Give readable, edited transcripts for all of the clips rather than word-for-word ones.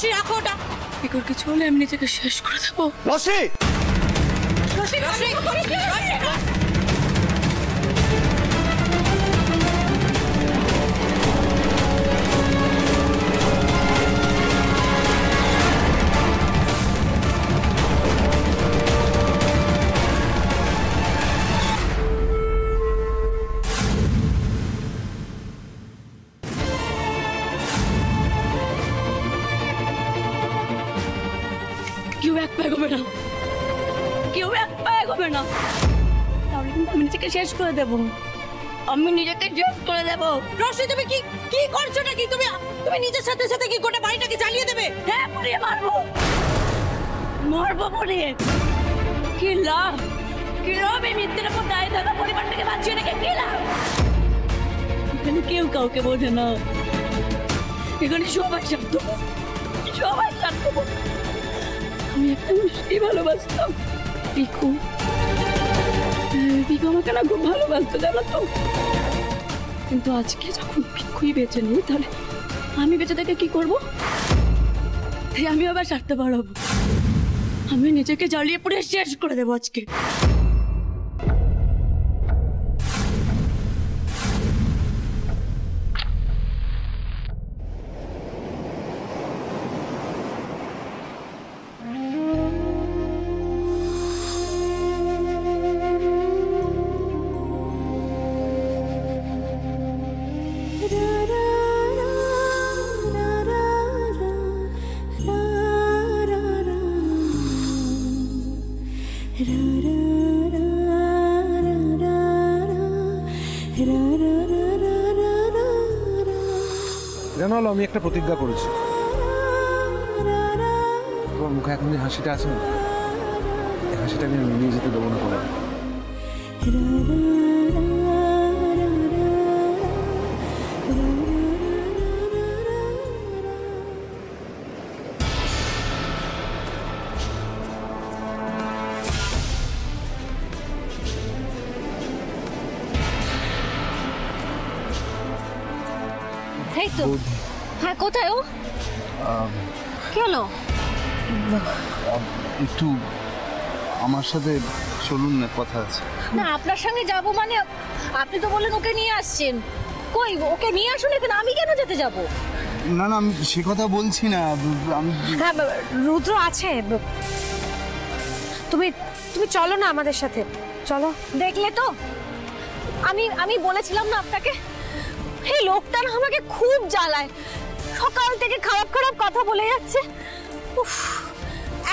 রশ্মি রাখো ওটা। পিকুর কিছু হলে আমি নিজেকে শেষ করে দেবো। রশ্মি রশ্মি রশ্মি কেউ এক পায়ে হবে না, কেউ এক পায়ে হবে না, তাহলে কিন্তু আমি নিজেকে শেষ করে দেবো, আমি নিজেকে শেষ করে দেবো। রশ্মি তুমি কি কি করছো নাকি? তুমি তুমি নিজের সাথে সাথে কি গোটা বাড়িটাকে জ্বালিয়ে দেবে? হ্যাঁ পুড়িয়ে মারবো, মারবো পুড়িয়ে। কি লাভ, কি লাভ এই মৃত্যুর উপর দায় থাকা পরিবারটাকে বাঁচিয়ে রেখে কি লাভ? এখানে কেউ কাউকে বোঝে না, এখানে সবাই স্বার্থ, সবাই স্বার্থ। আমি একটা মানুষকেই ভালোবাসতাম, পিকু। পিকু আমাকে না খুব ভালোবাসতো জানো তো, কিন্তু আজকে যখন পিকুই বেঁচে নেই তাহলে আমি বেঁচে থেকে কি করবো? আমি আবার স্বার্থপর হব, আমি নিজেকে জ্বালিয়ে পুড়ে শেষ করে দেবো আজকে। জানো আমি একটা প্রতিজ্ঞা করেছি, তোমার মুখে এখন যে হাসিটা আছে না, এই হাসিটা আমি মিলিয়ে যেতে দেবো না কোনো। এই তো, হ্যাঁ কোথায় ও? কি হলো? একটু আমার সাথে চলুন না, কথা আছে। না আপনার সঙ্গে যাব মানে? আপনি তো বললেন ওকে নিয়ে আসছেন, কই ওকে নিয়ে আসুন এখানে, আমি কেন যেতে যাব? না না আমি সে কথা বলছি না, আমি হ্যাঁ রুদ্র আছে, তুমি তুমি চলো না আমাদের সাথে, চলো। দেখলে তো, আমি বলেছিলাম না আপনাকে, এই লোকটা না আমাকে খুব জ্বালায়, সকাল থেকে খারাপ খারাপ কথা বলে যাচ্ছে। উফ,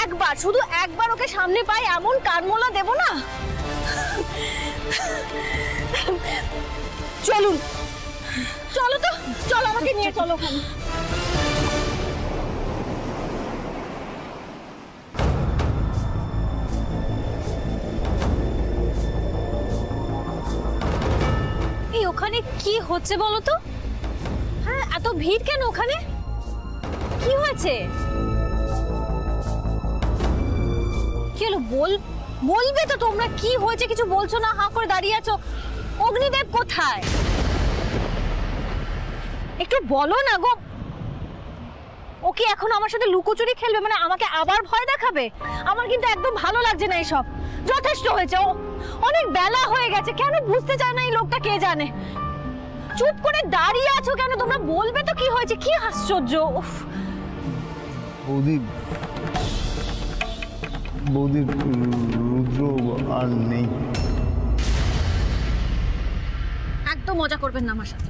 একবার শুধু একবার ওকে সামনে পাই এমন কানমোলা দেব না। চলুন, চলো তো, চলো আমাকে নিয়ে চলো। এই ওখানে কি হচ্ছে বলো তো? হ্যাঁ এত ভিড় কেন ওখানে? কি হয়েছে? কি হলো বলবে তো তোমরা, কি হয়েছে? কিছু বলছো না, হাঁ করে দাঁড়িয়ে আছো। অগ্নিদেব কোথায়? একটু বলো না গো। ওকে এখন আমার সাথে লুকোচুরি খেলবে, মানে আমাকে আবার ভয় দেখাবে? আমার কিন্তু একদম ভালো লাগছে না এসব। যথেষ্ট হয়েছে, অনেক বেলা হয়ে গেছে, কেন বুঝতে চায় না এই লোকটা কে জানে। চুপ করে দাঁড়িয়ে আছো কেন? তোমরা বলবে তো কি হয়েছে। কি আশ্চর্য। বৌদি বৌদি রুদ্র আর নেই। একদম মজা করবেন না আমার সাথে।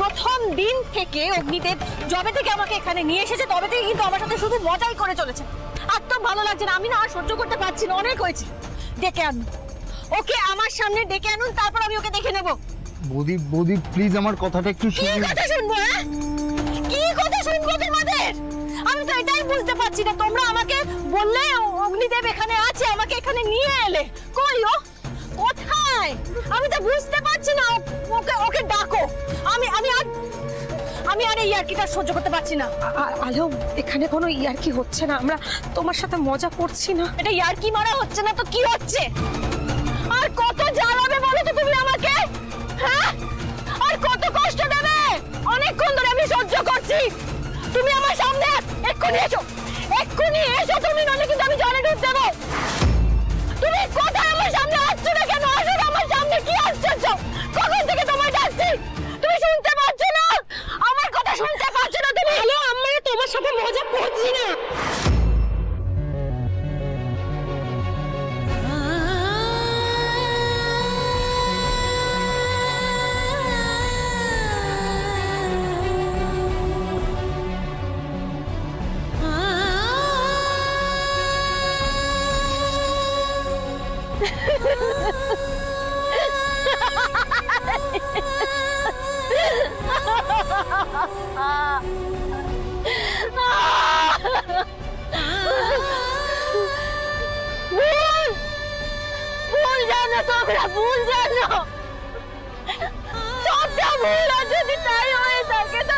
প্রথম দিন থেকে অগ্নিদেব যবে থেকে আমাকে এখানে নিয়ে এসেছে তবে থেকে কিন্তু আমার সাথে শুধু মজাই করে চলেছে। একদম ভালো লাগছে না, আমি না আর সহ্য করতে পারছি না, অনেক হয়েছে। ডেকে আনুন ওকে, আমার সামনে ডেকে আনুন, তারপর আমি ওকে দেখে নেব। বৌদি বৌদি প্লিজ আমার কথাটা একটু শুনুন। কি কথা শুনবো? কি কথা শুনবো তোমাদের? আমি তো এটাই বুঝতে পারছি না। তোমরা আমাকে বললে অগ্নিদেব এখানে আছে, আমাকে এখানে নিয়ে এলে, কই ও? কোথায়? আমি তো বুঝতে পারছি না। ওকে ওকে ডাকো। আমি আর এই ইয়ার্কিটা সহ্য করতে পারছি না। আলো এখানে কোনো ইয়ার্কি হচ্ছে না, আমরা তোমার সাথে মজা করছি না। এটা ইয়ার্কি মারা হচ্ছে না তো কি হচ্ছে? আর কত জ্বালাবে বলো তো তুমি আমাকে? হ্যাঁ, আর কত কষ্ট দেবে? অনেকক্ষণ ধরে আমি সহ্য করছি। তুমি আমার সামনে এক্ষুনি এসো, এক্ষুনি এসো তুমি, নইলে কিন্তু আমি জলে ডুব দেবো। তুমি কোথায় আমার সামনে আসছো না কেন? আসো না আমার সামনে, কি আশ্চর্য! কখন থেকে তোমায় ডাকছি, তুমি শুনতে পাচ্ছ না? আমার কথা শুনতে পাচ্ছ না তুমি? হ্যালো, আমরা তোমার সাথে মজা করছি না। ভুল জানো তোমরা, ভুল জানো, সবটা ভুল। আর যদি তাই হয়ে থাকে তো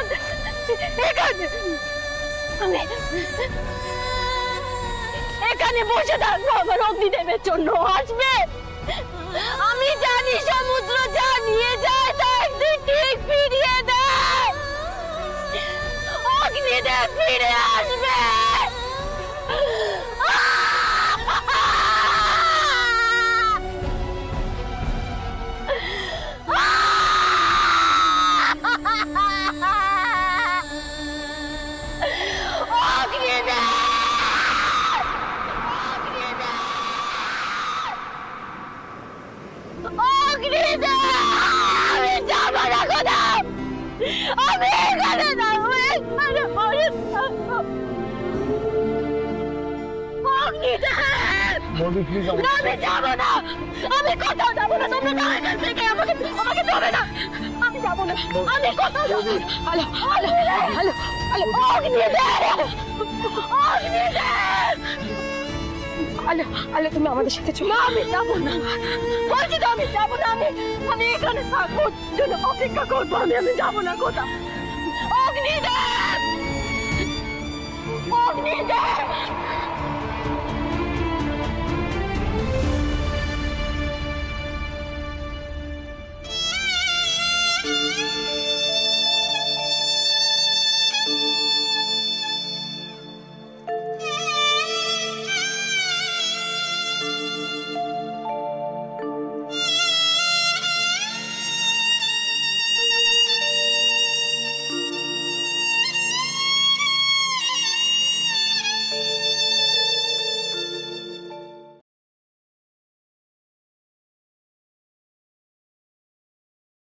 এখানে বসে থাকবো আমার অগ্নিদেবের জন্য আসবে। আমি জানি সমুদ্র যা নিয়ে যায় তা একদিন ঠিক ফিরিয়ে দেয়। অগ্নিদেব ফিরে আসবে। আমি এখানে থাকবো, এখানে পড়ে থাকবো। আমি যাবো না, আমি কোথাও যাবো না। তোমরা কার কাছ থেকে আমাকে দেবে না, আমি যাবো না, আমি কোথাও যাবো না। Hello hello hello hello, Agnidev, Agnidev, hello hello, তুমি আমাদের সাথে চলো। আমি যাবো না, বলছি তো আমি যাবো না। আমি এখানে থাকবো, জন্য অপেক্ষা করবো। আমি যাবো না কোথাও। অগ্নিদেব, অগ্নিদেব,